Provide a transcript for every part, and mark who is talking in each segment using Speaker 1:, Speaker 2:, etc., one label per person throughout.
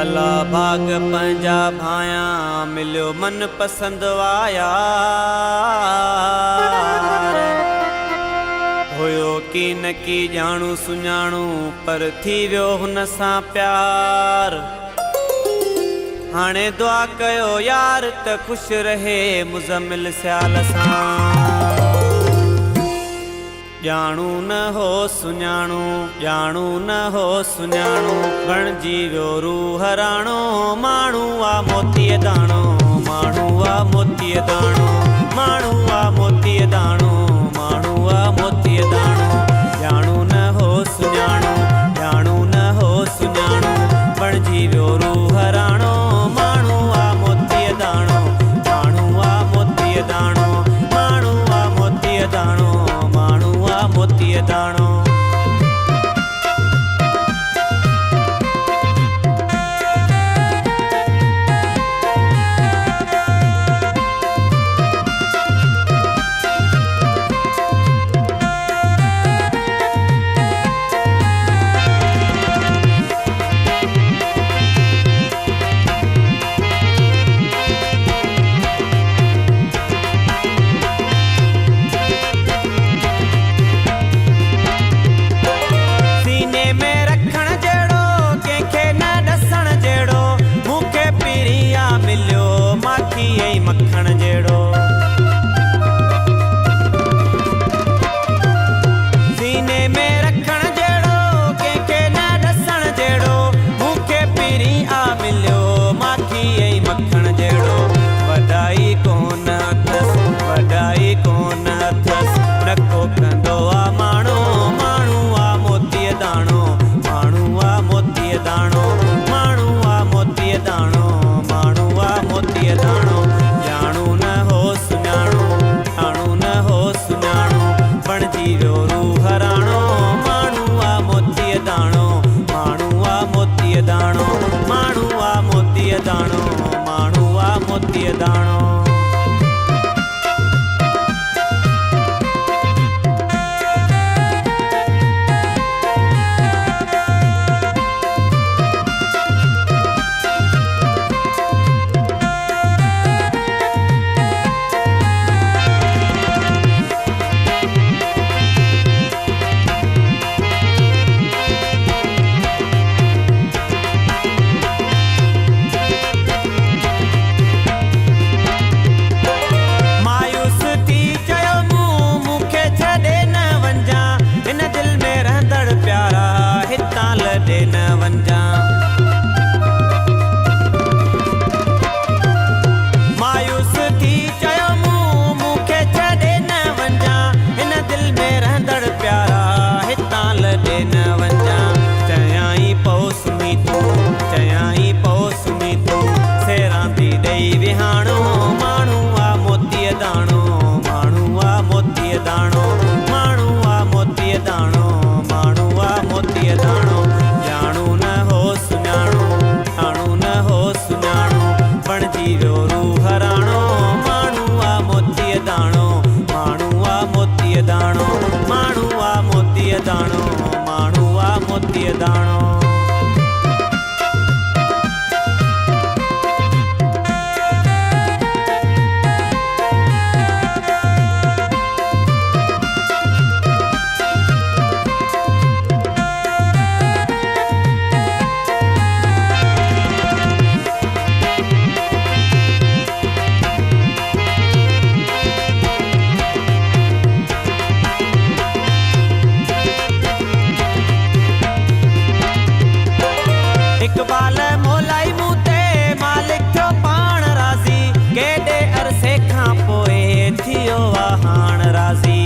Speaker 1: भला भाग पंजा भाया मिलियो मन पसंद वाया होयो की न की जाणू सुञाणू पर थी वियो हुन सां प्यार। हाणे दुआ कयो यार त खुश रहे मुज़मिल सियाल सां। जाणू न हो सुञाणू जाणू न हो सुञाणू बणजी वियो रूह राणो। माण्हू आ मोतीअ दाणो माण्हू आ मोतीअ दाणो माण्हू आ मोतीअ दाणो माण्हू आ मोतीअ दाणो। जाणू न हो सुञाणू जाणू न हो सुञाणू बणजी वियो रूह राणो। माण्हू आ मोतीअ दाणो माण्हू आ मोतीअ दाणो माण्हू आ मोतीअ दाणो माण्हू आ मोतीअ दाणो। मक्खण जेड़ो सीने में रखण जेड़ो कंहिंखे न ॾसण जेड़ो मूंखे पहिरीं आ मिलियो माखी ऐं मक्खण जेड़ो। वॾाई कोन अथसि वॾाई कोन अथसि न को कंदो आ माण्हू माण्हू आ मोतीअ दाणो माण्हू आ मोतीअ दाणो माण्हू आ मोतीअ दाणो माण्हू आ मोतीअ दाणो। जाणू न हो सुञाणू जाणू न हो सुञाणू बणजी वियो रूह राणो। माण्हू आ मोतीअ दाणो माण्हू आ मोतीअ दाणो माण्हू आ मोतीअ दाणो माण्हू आ मोतीअ दाणो। मायूस थी चयो मूं मूंखे छॾे न वञा हिन दिल में रहंदड़ प्यारा हितां लॾे न वञा। चयाई पओ सुम्ही तूं चयाई पओ सुम्ही तूं सेरां थी ॾेई विहाणो। माण्हू आ मोतीअ दाणो माण्हू आ मोतीअ दाणो माण्हू आ मोतीअ दाणो माण्हू आ मोतीअ दाणो। जाणू न हो सुञाणू जाणू न हो सुञाणू बणजी वियो रूह राणो। माण्हू आ मोतीअ दाणो माण्हू आ मोतीअ दाणो माण्हू आ मोतीअ दाणो माण्हू आ मोतीअ दाणो। इकबाल मोलाई मूं ते मालिक थियो पाण राज़ी केॾे अरसे खां पोइ थियो आ हाण राज़ी।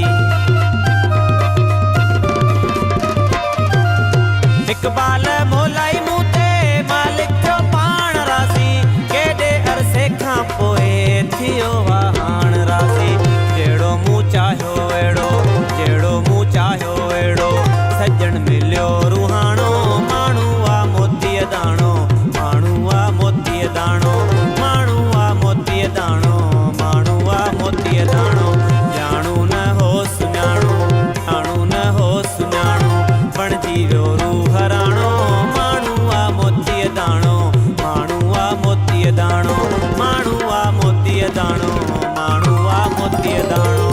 Speaker 1: इकबाल मोलाई मूं ते मालिक थियो पाण राज़ी केॾे अरसे खां पोइ थियो आ हाण राज़ी। जहिड़ो मूं चाहियो अहिड़ो जहिड़ो मूं चाहियो अहिड़ो सजण मिलियो रूहाणो। माण्हू आ मोतीअ दाणो माण्हू आ मोतीअ दाणो माण्हू आ मोतीअ दाणो माण्हू आ मोतीअ दाणो। जाणू न हो सुञाणू जाणू न हो सुञाणू बणजी वियो रूह राणो। दाणो माण्हू आ मोतीअ दाणो।